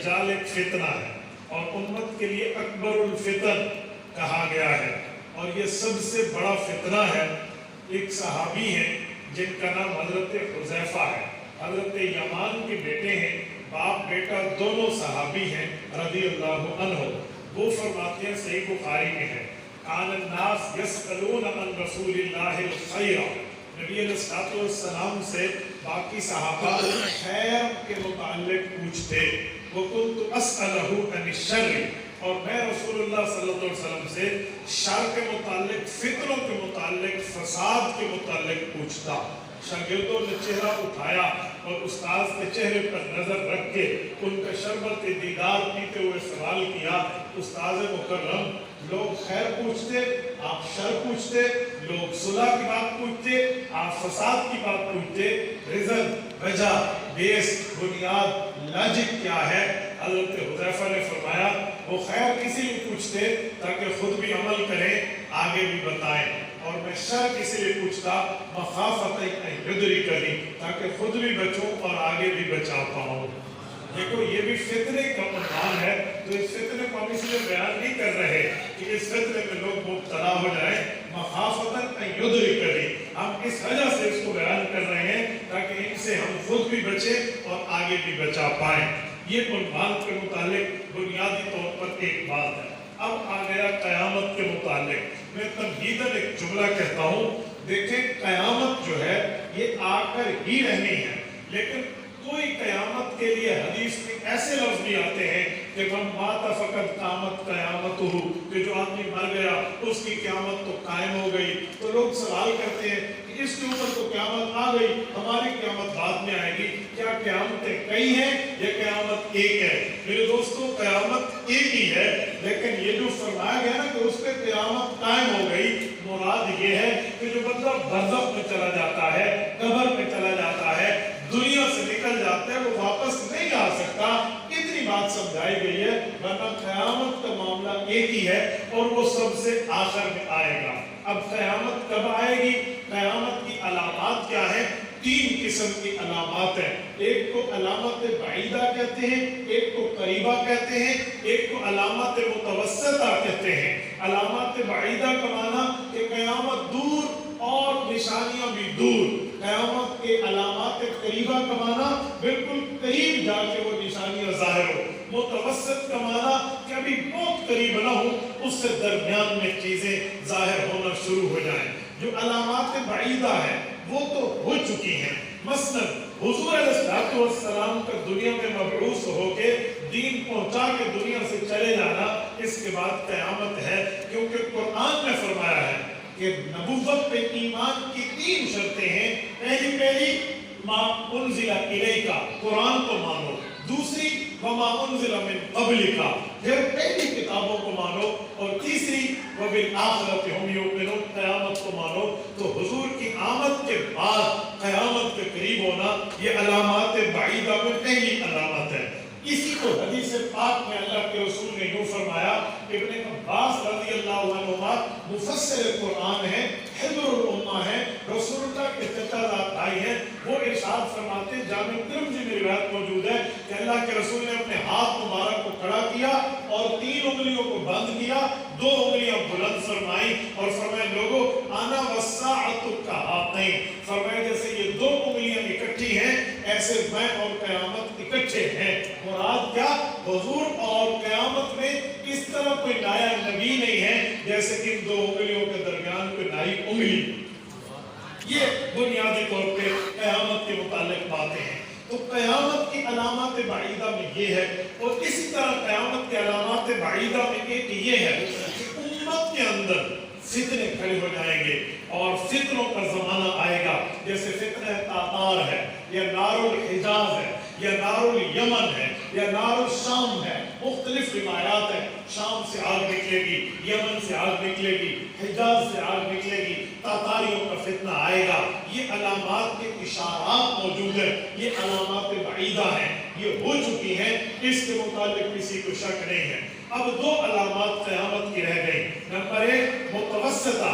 دجال ایک فتنہ ہے اور امت کے لیے اکبر الفتن کہا گیا ہے، اور یہ سب سے بڑا فتنہ ہے۔ ایک صحابی ہیں جن کا نام حضرت حذیفہ ہے، حضرت یمان کے بیٹے ہیں، باپ بیٹا دونوں صحابی ہیں رضی اللہ عنہ۔ وہ فرماتے ہیں، صحیح بخاری میں ہے، کان الناس یسألون عن رسول اللہ الخیر، نبی علیہ السلام سے باقی صحابہ خیر کے متعلق پوچھتے، وَكُنْتُ أَسْأَلَهُ عَنِ الشَّرِّ، اور میں رسول اللہ صلی اللہ علیہ وسلم سے شر کے متعلق، فتنوں کے متعلق، فساد کے متعلق پوچھتا۔ شاگردوں نے چہرہ اٹھایا اور استاذ کے چہرے پر نظر رکھ کے ان کا شربت دیدار پیتے ہوئے سوال کیا، استاذ مکرم، لوگ خیر پوچھتے، آپ شر پوچھتے، لوگ صلح کی بات پوچھتے، آپ فساد کی بات پوچھتے، ریزن، وجہ، بیس، بنیاد، لاجک کیا ہے؟ حضرت حذیفہ نے فرمایا، وہ خیر کسی لیے پوچھتے تاکہ خود بھی عمل کریں، آگے بھی بتائیں، اور میں شر کسی لیے پوچھتا مخافت یدرکنی، تاکہ خود بھی بچوں اور آگے بھی بچا پاؤں۔ دیکھو یہ بھی فتنے کا عنوان ہے، تو اس فتنے کو ہم اس لیے بیان نہیں کر رہے کہ اس فتنے میں لوگ مبتلا ہو جائیں، مخافت یدرکنی، ہم اس وجہ سے اس کو بیان کر رہے ہیں تاکہ ان سے ہم خود بھی بچیں اور آگے بھی بچا پائیں۔ یہ عنوان کے متعلق بنیادی طور پر ایک بات ہے۔ اب آ گیا قیامت کے متعلق، میں تمہیداً ایک جملہ کہتا ہوں، دیکھیں قیامت جو ہے یہ آ کر ہی رہنی ہے، لیکن کوئی قیامت کے لیے حدیث میں ایسے لفظ بھی آتے ہیں کہ من مات فقد قامت قیامتہ، کہ جو آدمی مر گیا اس کی قیامت تو قائم ہو گئی۔ تو لوگ سوال کرتے ہیں کہ اس کے اوپر تو قیامت آ گئی، ہماری قیامت بعد میں آئے گی، کیا قیامتیں کئی ہیں یا قیامت ایک ہے؟ میرے دوستو قیامت ایک ہی ہے، لیکن یہ جو فرمایا گیا نا کہ اس پہ قیامت قائم ہو گئی، مراد یہ ہے کہ جو بندہ برزخ میں چلا جاتا ہے، قبر میں چلا جاتا ہے، دنیا سے نکل جاتا ہے، وہ واپس نہیں آ سکتا، اتنی بات سمجھائی گئی ہے، ورنہ قیامت کا معاملہ ایک ہی ہے اور وہ سب سے آخر میں آئے گا۔ اب قیامت کب آئے گی؟ قیامت کی علامات کیا ہیں؟ تین قسم کی علامات ہیں، ایک کو علامت بعیدہ کہتے ہیں، ایک کو قریبہ کہتے ہیں، ایک کو علامت متوسطہ کہتے ہیں۔ علامات بعیدہ کا معنی کہ قیامت دور اور نشانیاں بھی دور، قیامت کے علامات قریبہ کا معنی بالکل قریب جا کے وہ نشانیاں ظاہر ہو، متوسط کا معنی کہ ابھی بہت قریب نہ ہو، اس سے درمیان میں چیزیں ظاہر ہونا شروع ہو جائیں۔ جو علامات بعیدہ ہیں وہ تو ہو چکی ہیں، مثلا حضور علیہ السلام کا دنیا میں مبعوث ہو کے دین پہنچا کے دنیا سے چلے جانا، اس کے بعد قیامت ہے، کیونکہ قرآن میں فرمایا ہے کہ نبوت پہ ایمان کی تین شرطیں ہیں۔ پہلی ما انزل الیک، قرآن کو مانو، دوسری وما انزل من قبلک، پھر پہلی کتابوں کو مانو، اور تیسری وبالآخرۃ ھم یوقنون، قیامت کو مانو۔ تو حضور کی آمد کے بعد قیامت کے قریب ہونا یہ علامات بعیدہ میں پہلی علامت ہے۔ اسی کو حدیث پاک میں اللہ کے رسول نے یوں فرمایا، ابن عباس رضی اللہ عنہما مفسر قرآن ہیں، حبر الامہ ہیں، رسول اللہ کے چچا زاد بھائی ہیں، وہ ارشاد فرماتے ہیں، جامع ترمذی میں روایت موجود ہے کہ اللہ کے رسول نے اپنے ہاتھ مبارک کو کھڑا کیا اور تین انگلیوں کو بند کیا، دو انگلیاں بلند فرمائی اور فرمائے لوگوں انا والساعۃ کہاتین، فرمائے جیسے یہ دو انگلیاں اکٹھی ہیں ایسے میں اور قیامت اکٹھے ہیں۔ مراد کیا؟ حضور اور قیامت میں اس طرح کوئی نایاب نبی نہیں ہے جیسے کہ ان دو انگلیوں کے درمیان کوئی نئی انگلی۔ یہ بنیادی طور پہ قیامت کے متعلق باتیں ہیں۔ تو قیامت کی علامات بعیدہ میں یہ ہے، اور اسی طرح قیامت کے علامات بعیدہ میں ایک یہ ہے کہ امت کے اندر فتنے کھڑے ہو جائیں گے اور فتنوں کا زمانہ آئے گا، جیسے فتنہ تاتار ہے یا نار الحجاز ہے یا نار الیمن ہے یا نار الشام ہے، مختلف روایات ہیں، شام سے آگ نکلے گی، یمن سے آگ نکلے گی، حجاز سے آگ نکلے گی، تاتاریوں کا فتنہ آئے گا۔ یہ علامات کے اشارات موجود ہیں، یہ علامات بعیدہ ہیں، یہ ہو چکی ہیں، اس کے متعلق کسی کو شک نہیں ہے۔ اب دو علامات قیامت کی رہ گئی، نمبر ایک متوسطہ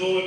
2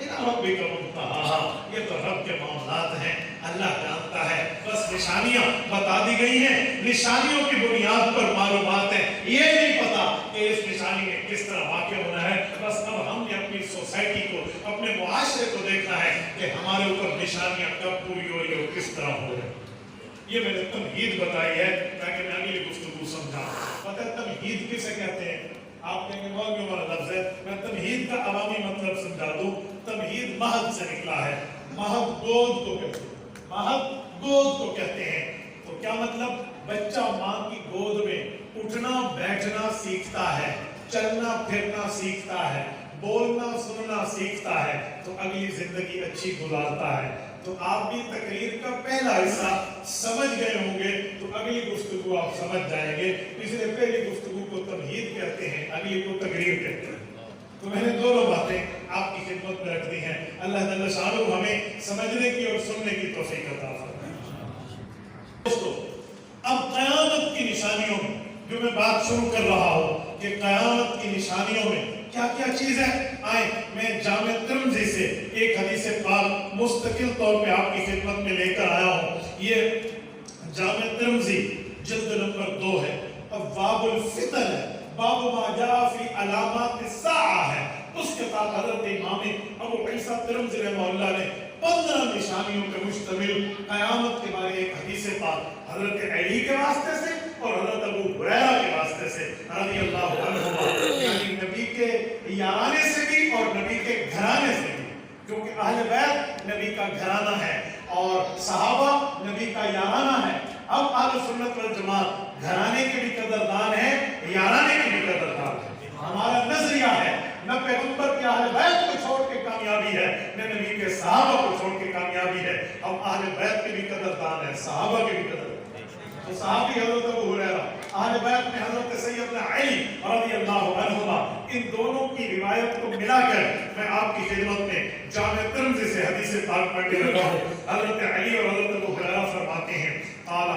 یہ تو رب کے معاملات ہیں، اللہ جانتا ہے، بس نشانیاں بتا دی گئی ہیں، نشانیوں کی بنیاد پر معلومات ہیں، یہ نہیں پتا کہ اس نشانی میں کس طرح واقع ہونا ہے، بس اب ہم نے اپنی سوسائٹی کو، اپنے معاشرے کو دیکھنا ہے کہ ہمارے اوپر نشانیاں کب پوری ہو رہی ہو، کس طرح ہو رہی ہے۔ یہ میں نے تمہید بتائی ہے تاکہ میں اگلی گفتگو سمجھاؤں۔ پتہ ہے تمہید کسے کہتے ہیں؟ آپ کہیں گے بہت بڑا لفظ ہے، میں تمہید کا عوامی مطلب سمجھا دوں۔ تمہید مہد سے نکلا ہے، مہد گود کو کہتے ہیں، مہد گود کو کہتے ہیں۔ تو کیا مطلب؟ بچہ ماں کی گود میں اٹھنا بیٹھنا سیکھتا ہے، چلنا پھرنا سیکھتا ہے، بولنا سننا سیکھتا ہے، تو اگلی زندگی اچھی گزارتا ہے۔ تو آپ بھی تقریر کا پہلا حصہ سمجھ گئے ہوں گے، تو اگلی گفتگو آپ سمجھ جائیں گے۔ اس لیے پہلی گفتگو کو تمہید کہتے ہیں، اگلی کو تقریر کہتے ہیں۔ تو میں نے دونوں باتیں آپ کی خدمت میں رکھ دی ہیں۔ اللہ جل شانہ ہمیں سمجھنے کی اور سننے کی توفیق عطا فرمائے۔ دوستو، اب قیامت کی نشانیوں میں جو میں بات شروع کر رہا ہوں کہ قیامت کی نشانیوں میں کیا کیا چیز ہے، آئیں میں جامع ترمذی سے ایک حدیث پاک مستقل طور پہ آپ کی خدمت میں لے کر آیا ہوں۔ یہ جامع ترمذی جلد نمبر 2 ہے، ابواب الفتن ہے، باب ما جاء فی علامات الساعہ ہے۔ اس کے بعد حضرت امام ابو عیسیٰ ترمذی رحمہ اللہ نے 15 نشانیوں پر مشتمل قیامت کے بارے ایک حدیث پاک حضرت علی کے واسطے سے اور حضرت ابو ہریرہ کے واسطے سے رضی اللہ عنہما، یعنی نبی کے یارانے سے بھی اور نبی کے گھرانے سے بھی، کیونکہ اہل بیت نبی کا گھرانہ ہے اور صحابہ نبی کا یارانہ ہے۔ اب اہل سنت والجماعت گھرانے کے بھی قدردان ہیں، یارانے کے بھی قدردان ہیں۔ ہمارا نظریہ ہے نہ پیغمبر کے اہل بیت کو چھوڑ کے کامیابی ہے، نہ نبی کے صحابہ کو چھوڑ کے کامیابی ہے۔ ہم اہل بیت کے بھی قدردان ہیں، صحابہ کے بھی قدردان ہیں۔ تو صحابی حضرت ابو ہریرہ، اہل بیت میں حضرت سیدنا علی رضی اللہ عنہما، ان دونوں کی روایت کو ملا کر میں آپ کی خدمت میں جامع ترمذی سے حدیث پاک پڑھنے لگا ہوں۔ حضرت علی اور حضرت ابو ہریرہ فرماتے ہیں، قال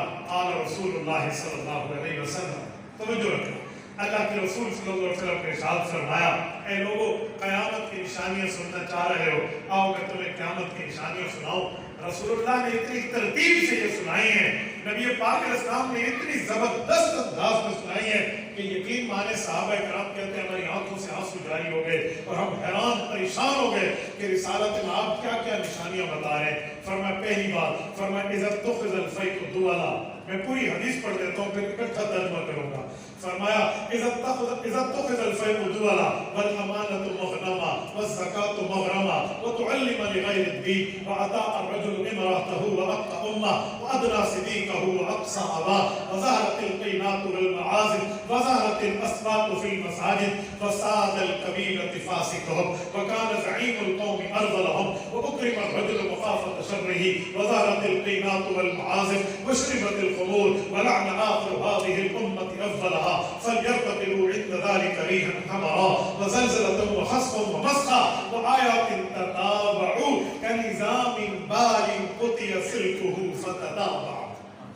رسول اللہ صلی اللہ علیہ وسلم، توجہ رکھنا، اللہ کے رسول صلی اللہ علیہ وسلم نے ارشاد فرمایا، اے لوگو قیامت کی نشانیاں سننا چاہ رہے ہو، آؤ میں تمہیں قیامت کی نشانیاں سناؤں۔ رسول اللہ نے اتنی ترتیب سے یہ سنائی ہیں، نبی پاک علیہ السلام نے اتنی زبردست انداز میں سنائی ہے کہ یقین مانے صحابہ کرام کہتے ہیں ہماری آنکھوں سے آنسو جاری ہو گئے اور ہم حیران پریشان ہو گئے کہ رسالت میں آپ کیا کیا نشانیاں بتا رہے ہیں۔ فرمایا پہلی بات، فرمایا اذا اتخذ الفیء دولا، میں پوری حدیث پڑھ دیتا ہوں پھر اکٹھا ترجمہ کروں گا۔ فرمایا اذا اتخذ الفیء دولا والامانة مغنما والزکاة مغرما وتعلم لغیر الدین واطاع الرجل امرأته وابقى امه وادنى صديقه واقصى اباه وظهرت القينات والمعازف وظهرت الاسواق في المساجد وساد القبيلة فاسقهم وكان زعيم القوم ارذلهم واكرم الرجل مخافة شره وظهرت القينات والمعازف وشربت الخمور ولعن آخر هذه الأمة أفضلها فليرتقلوا عند ذلك ريحا حمرا وزلزلة وخسف ومسخا وآيات تتابعوا كنظام بال قطع سلكه فتتابع۔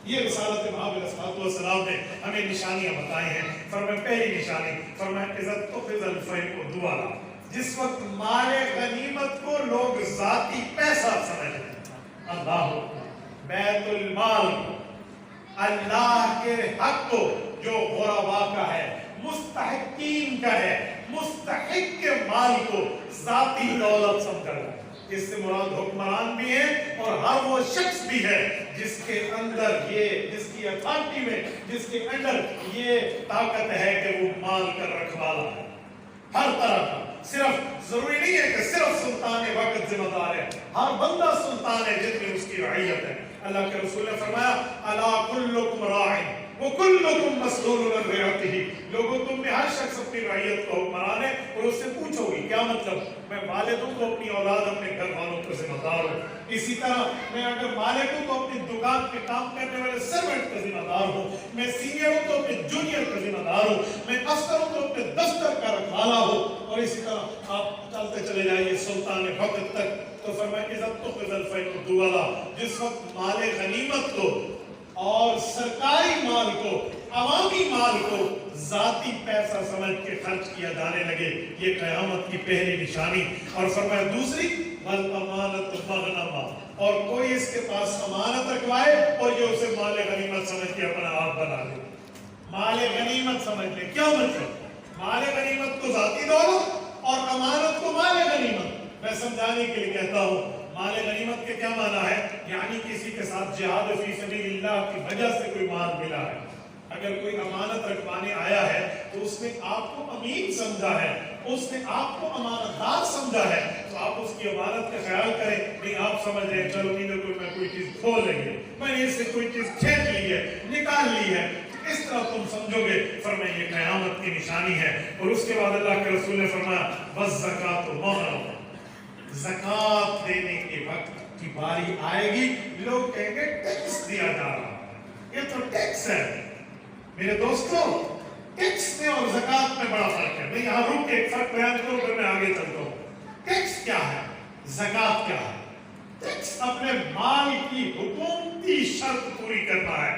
یہ رسالت امام علیہ السلام نے ہمیں نشانیاں بتائی ہیں۔ فرمایا پہلی نشانی، فرمایا اذا اتخذ الفیء دولا، جس وقت مال غنیمت کو لوگ ذاتی پیسہ سمجھتے ہیں، اللہ بیت المال اللہ کے حق کو جو غربا کا ہے، مستحقین کا ہے، مستحق کے مال کو ذاتی دولت سمجھا ہے۔ اس سے مراد حکمران بھی ہے اور ہر وہ شخص بھی ہے جس کے اندر یہ، جس کی اتھارٹی میں، جس کے اندر یہ طاقت ہے کہ وہ مال کا رکھوالا ہے ہر طرح کا۔ صرف ضروری نہیں ہے کہ صرف سلطان وقت ذمہ دار ہے، ہر بندہ سلطان ہے جس میں اس کی رعیت ہے۔ اللہ کے رسول نے فرمایا الا کلکم راع وکلکم مسئول عن رعیتہ، لوگوں تم میں ہر شخص اپنی رعیت کو حکمران ہے اور اس سے پوچھو گی۔ کیا مطلب؟ میں والد ہوں تو اپنی اولاد اپنے گھر والوں کو ذمہ دار ہوں، اسی طرح میں اگر مالک ہوں تو اپنی دکان پہ کام کرنے والے سرونٹ کا ذمہ دار ہوں، میں سینئر ہوں تو اپنے جونیئر کا ذمہ دار ہوں، میں افسر ہوں تو اپنے دفتر کا رکھوالا ہوں، اور اسی طرح آپ چلتے چلے جائیے سلطان وقت تک۔ تو فرمایا اذا اتخذ الفیء دولا، جس وقت مال غنیمت کو اور سرکاری مال کو، عوامی مال کو ذاتی پیسہ سمجھ کے خرچ کیا جانے لگے، یہ قیامت کی پہلی نشانی۔ اور فرمایا دوسری والامانۃ مغنما، اور کوئی اس کے پاس امانت رکھوائے اور یہ اسے مال غنیمت سمجھ کے اپنا آپ بنا لے۔ مال غنیمت سمجھ لے، کیا مطلب؟ مال غنیمت کو ذاتی دولت اور امانت کو مال غنیمت۔ میں سمجھانے کے لیے کہتا ہوں، مال غنیمت کے کیا معنی ہے؟ یعنی کسی کے ساتھ جہاد فی سبیل اللہ کی وجہ سے کوئی مال ملا ہے۔ اگر کوئی امانت رکھوانے آیا ہے تو اس نے آپ کو امین سمجھا ہے، اس نے آپ کو امانت دار سمجھا ہے، تو آپ اس کی امانت کا خیال کریں۔ نہیں آپ سمجھ رہے ہیں چلو میں کوئی چیز کھو لیں گے، میں نے اس سے کوئی چیز کھینچ لی ہے، نکال لی ہے، اس طرح تم سمجھو گے۔ فرمایا یہ قیامت کی نشانی ہے۔ اور اس کے بعد اللہ کے رسول نے فرمایا والزکاۃ مغرم، زکات دینے کے وقت کی باری آئے گی، لوگ کہیں گے ٹیکس دیا جا رہا ہے، یہ تو ٹیکس ہے۔ میرے دوستو، ٹیکس میں اور زکات میں بڑا فرق ہے۔ میں یہاں رک کے ایک فرق بیان کروں پھر میں آگے چلتا ہوں۔ ٹیکس کیا ہے؟ زکات کیا ہے؟ ٹیکس اپنے مال کی حکومتی شرط پوری کرنا ہے،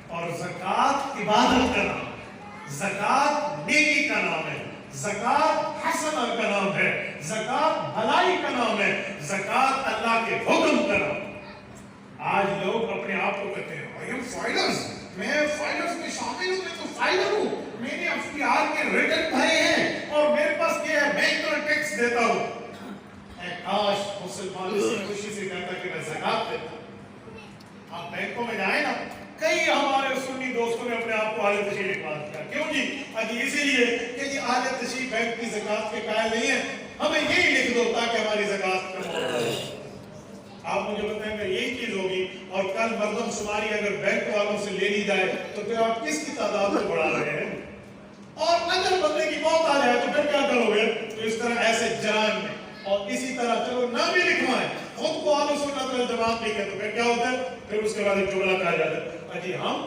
اور زکات عبادت کا نام ہے، زکات نیکی کا نام ہے، زکات حسنہ کا نام ہے، زکات بھلائی کا نام ہے، زکات اللہ کے حکم کا نام ہے۔ آج لوگ اپنے آپ کو کہتے ہیں I am فائلرز، میں فائلرز میں شامل ہوں، میں تو فائلر ہوں، میں نے FBR کے ریٹرن بھرے ہیں اور میرے پاس یہ ہے، میں اتنا ٹیکس دیتا ہوں۔ اے کاش مسلمان اسی خوشی سے کہتا کہ میں زکات دیتا ہوں۔ آپ بینکوں میں جائیں نا، کئی ہمارے سنی دوستوں نے اپنے آپ کو اہل تشریح اقبال کیا۔ کیوں جی؟ اسی لیے کہ جی اہل تشریح بینک کی زکات کے قائل نہیں ہے، ہمیں یہی لکھ دو تاکہ ہماری زکات کم ہو جائے۔ آپ مجھے بتائیں گے یہی چیز ہوگی، اور کل مردم شماری اگر بینک والوں سے لے لی جائے تو پھر آپ کس کی تعداد کو بڑھا رہے ہیں؟ اور اگر بندے کی موت آ جائے تو پھر کیا کرو گے؟ تو اس طرح ایسے جرائم میں، اور اسی طرح چلو نہ بھی لکھوائیں، خود کو اہل سنت والجماعت لکھیں تو پھر کیا ہوتا ہے؟ پھر اس کے بعد ایک جملہ کہا جاتا ہے جی ہم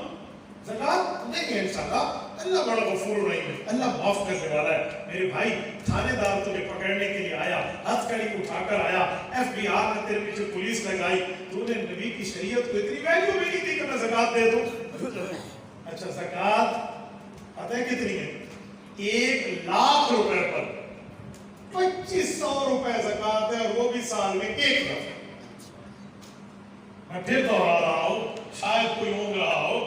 زکات دیں گے انشاءاللہ، اللہ بڑا غفور رحیم ہے، اللہ معاف کرنے والا ہے۔ میرے بھائی، تھانے دار تجھے پکڑنے کے لیے آیا، ہتھ کڑی اٹھا کر آیا، FBR نے تیرے پیچھے پولیس لگائی، تو نے نبی کی شریعت کو اتنی ویلیو بھی نہیں دی کہ میں زکات دے دوں۔ اچھا زکات پتہ ہے کتنی ہے؟ 1,00,000 روپے پر 2,500 روپے زکات ہے، اور وہ بھی سال میں ایک دفعہ۔ میں پھر دوہرا رہا ہوں، شاید کوئی ہونگ رہا ہو،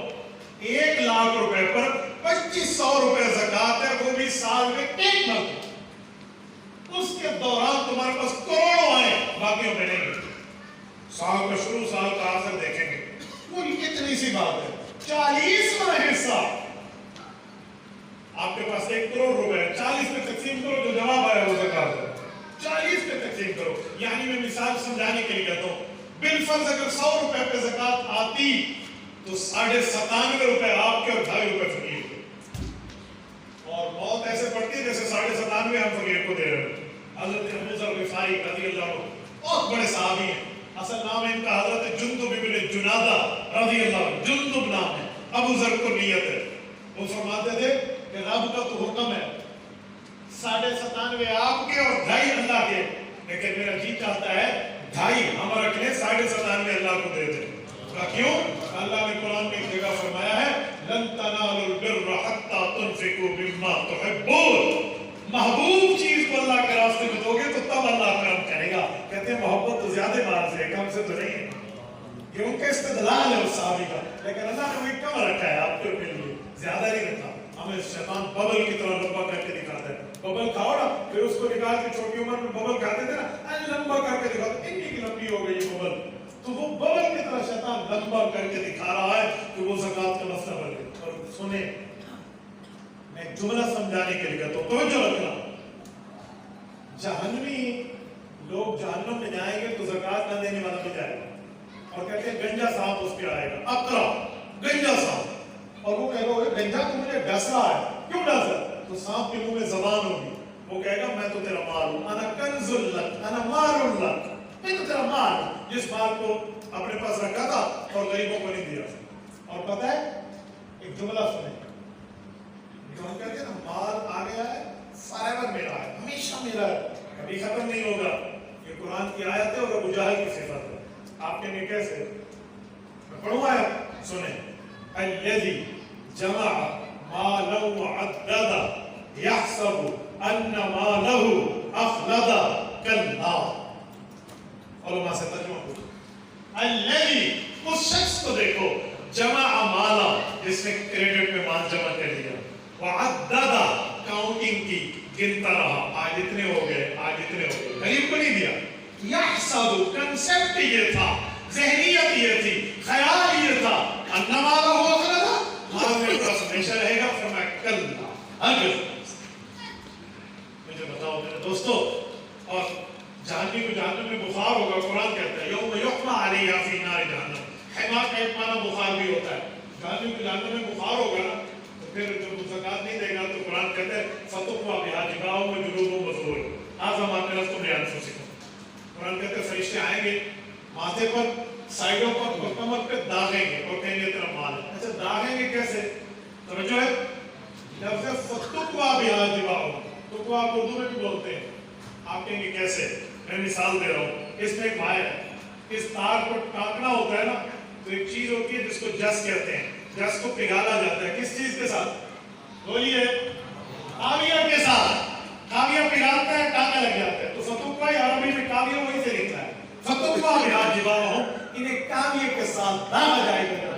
1,00,000 روپے پر 2,500 روپے زکات ہے، وہ بھی سال میں ایک مرتبہ۔ اس کے دوران تمہارے پاس کروڑوں آئے، باقیوں میں نہیں، سال کا شروع سال کا آخر دیکھیں گے، وہ اتنی سی بات ہے، 40واں حصہ آپ کے پاس 1 کروڑ روپے ہے، 40 پہ تقسیم کرو، جو جواب آیا وہ زکات ہے، 40 پہ تقسیم کرو۔ یعنی میں مثال سمجھانے کے لیے کہتا ہوں، بالفرض اگر 100 روپے پہ زکات آتی تو 97.5 روپے آپ کے اور 2.5 روپے فقیر کے، اور موت ایسے پڑتی جیسے 97.5 ہم فقیر کو دے رہے ہیں۔ حضرت ابو ذر غفاری رضی اللہ عنہ بہت بڑے صحابی ہیں، اصل نام ہے ان کا حضرت جندب بن جنادہ رضی اللہ عنہ، جندب نام ہے، ابو ذر کو نیت ہے۔ وہ فرماتے تھے کہ رب کا تو حکم ہے 97.5 آپ کے اور 2.5 اللہ کے، لیکن میرا جی چاہتا ہے 2.5 ہم رکھ لیں، 97.5 اللہ کو دے دیں۔ کیوں؟ اللہ نے قرآن میں ایک جگہ فرمایا ہے لن تنالوا البر حتى تنفقوا مما تحبون، محبوب چیز کو اللہ کے راستے میں دو گے تو تب اللہ کرم کرے گا۔ کہتے ہیں محبت تو زیادہ مال سے ہے، کم سے تو نہیں ہے، یہ ان کا استدلال ہے اس صحابی کا، لیکن اللہ نے وہی کم رکھا ہے آپ کے لیے، زیادہ نہیں رکھا۔ ہمیں شیطان ببل کی طرح لمبا کر کے دکھاتا ہے، ببل کھاؤ نا، پھر اس کو نکال کے چھوٹی عمر میں ببل کھاتے تھے نا، لمبا کر کے دکھاتا ہے، اتنی کی لمبی ہو گئی یہ ببل، تو وہ ببل کی طرح شیطان لمبا کر کے دکھا رہا ہے کہ وہ زکات کا مسئلہ بن گیا۔ اور سنیں، میں ایک جملہ سمجھانے کے لیے کہتا ہوں، توجہ رکھنا، جہنمی لوگ جہنم میں جائیں گے تو زکات نہ دینے والا بھی جائے گا، اور کہتے ہیں گنجا صاحب اس پہ آئے گا، اقرا گنجا صاحب، اور وہ کہے گا گنجا تو مجھے ڈس رہا ہے، کیوں ڈس رہا ہے؟ تو سانپ کے منہ میں زبان ہوگی، وہ کہے گا میں تو تیرا مال ہوں، انا کنز لک انا مال لک، میں تو تیرا مال ہوں، جس مال کو اپنے پاس رکھا تھا اور غریبوں کو نہیں دیا۔ اور پتہ ہے ایک جملہ سنیں، جو ہم کہتے ہیں نا مال آ گیا ہے فائر میرا ہے، ہمیشہ میرا ہے، کبھی ختم نہیں ہوگا، یہ قرآن کی آیت ہے اور ابو جہل کی صفت ہے۔ آپ کے لیے کیسے؟ میں پڑھوں آیت، سنیں، الذی جمع مالو عددا یحسب ان مالہ اخلدا کلا. علماء سے ترجمہ کرو. الذی اس شخص کو دیکھو جمع مالا جس نے کریڈٹ میں مال جمع کر لیا, وعددا کاؤنٹنگ کی گنتا رہا, آج اتنے ہو گئے آج اتنے ہو گئے, غریب کو نہیں دیا. یحسب کنسپٹ یہ تھا, ذہنیت یہ تھی, خیال یہ تھا, ان مالہ اخلدا مال میرے پاس ہمیشہ رہے گا. فرمایا کلا ہرگز. مجھے بتاؤ میرے دوستو, اور جہنمی کو جہنم میں بخار ہوگا, قرآن کہتا ہے یوم یحمى علیہا فی نار جہنم. حما کا ایک معنی بخار بھی ہوتا ہے. جہنمی کو جہنم میں بخار ہوگا نا, تو پھر جب زکات نہیں دے گا تو قرآن کہتا ہے فتقوا بہا جباہہم وجنوبہم وظہورہم ھذا ما کنزتم لانفسکم. قرآن کہتا ہے فرشتے آئیں گے, ماتھے پر, سائڈوں پر اور کمر پہ داغیں گے اور کہیں گے تیرا مال ہے. اچھا داغیں گے کیسے؟ توجہ ہے, لفظ فتقوا بہا جباہہم, تقوا آپ اردو میں بھی بولتے ہیں. آپ کہیں گے کیسے؟ میں مثال دے رہا ہوں. اس میں ایک وائر ہے, اس تار کو ٹانکنا ہوتا ہے نا, تو ایک چیز ہوتی ہے جس کو جس کہتے ہیں. جس کو پگھالا جاتا ہے کس چیز کے ساتھ؟ بولیے, کاویہ کے ساتھ. کاویہ پگھالتا ہے, ٹانکا لگ جاتا ہے. تو فتوقہ عربی میں کاویہ وہی سے لکھتا ہے, فتوقہ بہا جباہہم, انہیں کاویہ کے ساتھ داغا جائے گا.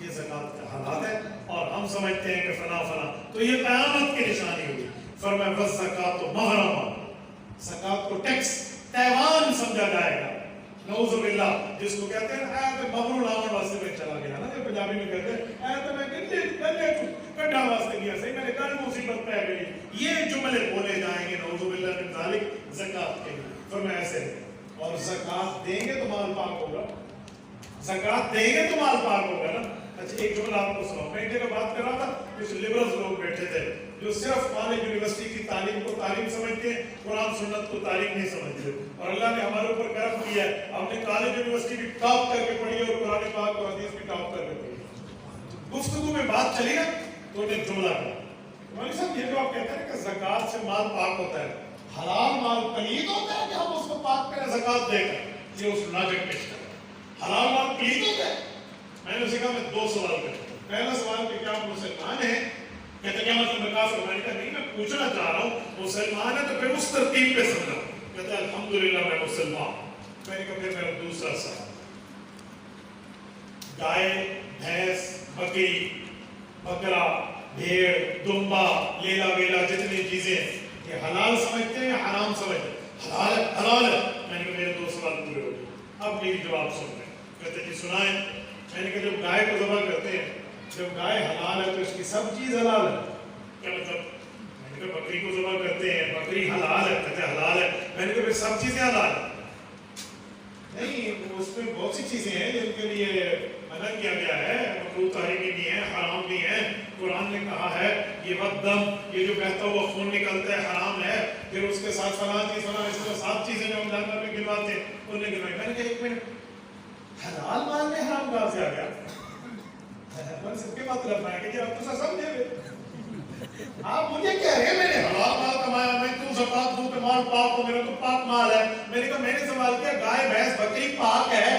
یہ زکات کا حالات ہے, اور ہم سمجھتے ہیں کہ فنا فنا, تو یہ قیامت کی نشانی ہوگی. فرمایا والزکات محرما, زکات کو ٹیکس, تیوان سمجھا جائے گا. نعوذ باللہ, جس کو کہتے ہیں اے تے مبرو لاون واسطے میں چلا گیا نا, جو پنجابی میں کہتے ہیں اے تے میں گلے کڈا واسطے گیا سی, میرے گھر مصیبت پہ گئی. یہ جملے بولے جائیں گے نعوذ باللہ من ذالک زکات کے لیے. فرمایا ایسے, اور زکات دیں گے تو مال پاک ہوگا. زکات دیں گے تو مال پاک ہوگا نا. اچھا ایک جملہ آپ کو سناؤ. میں ایک جگہ بات کر رہا تھا, کچھ لبرلز لوگ بیٹھے تھے جو صرف کالج یونیورسٹی کی تعلیم کو تعلیم سمجھتے ہیں, قرآن سنت کو تعلیم نہیں سمجھتے. اور اللہ نے ہمارے اوپر کرم کیا ہے, ہم نے کالج یونیورسٹی بھی ٹاپ کر کے پڑھی ہے اور قرآن پاک اور حدیث بھی ٹاپ کر کے پڑھی ہے. گفتگو میں بات چلی نا, تو ایک جملہ کا مولوی صاحب یہ جو آپ کہتے ہیں کہ زکات سے مال پاک ہوتا ہے, حلال مال پلید ہوتا ہے کہ ہم اس کو پاک کریں زکات دے کر؟ یہ اس لاجک پیش کریں, حلال مال پلید ہوتا ہے. میں نے اسے کہا میں دو سوال کرتا ہوں. پہلا سوال کہ کیا آپ مسلمان ہیں؟ کہتے کیا مطلب میں کافر؟ میں نے کہا نہیں, میں پوچھنا چاہ رہا ہوں مسلمان ہے تو پھر اس ترتیب پہ سمجھا. کہتے الحمدللہ میں مسلمان. میں نے کہا پھر میرا دوسرا سوال, گائے, بھینس, بکری, بکرا, بھیڑ, دمبا, لیلا ویلا جتنی چیزیں یہ حلال سمجھتے ہیں یا حرام سمجھتے ہیں؟ حلال ہے, حلال ہے. میں نے کہا میرے دو سوال پورے ہو گئے, اب میری جواب سن رہے. کہتے جی سنائیں. میں نے کہا جب گائے کو ذبح کرتے ہیں, جب گائے حلال ہے تو اس کی سب چیز حلال ہے. کیا مطلب؟ میں نے کہا بکری کو ذبح کرتے ہیں, بکری حلال ہے. کہتے حلال ہے. میں نے کہا پھر سب چیزیں حلال ہیں؟ نہیں, اس میں بہت سی چیزیں ہیں جن کے لیے منع کیا گیا ہے, مکروہ تحریمی بھی ہیں, حرام بھی ہیں. قرآن نے کہا ہے یہ ودم, یہ جو بہتا ہوا خون نکلتا ہے حرام ہے. پھر اس کے ساتھ فلاں چیز فلاں, اس طرح 7 چیزیں جو ہم جانور میں گنواتے ہیں انہوں نے گنوائی. میں نے کہا ایک منٹ, حلال مال میں حرام کہاں سے آ گیا؟ میں سب کے مطلب ہے کہ آپ تو سمجھے ہوئے, آپ مجھے کہہ رہے ہیں میں نے حلال مال کمایا, میں تو زکات دوں کہ مال پاک ہو, میرا تو پاک مال ہے. میں نے کہا میں نے سوال کیا گائے بھینس بکری پاک ہے,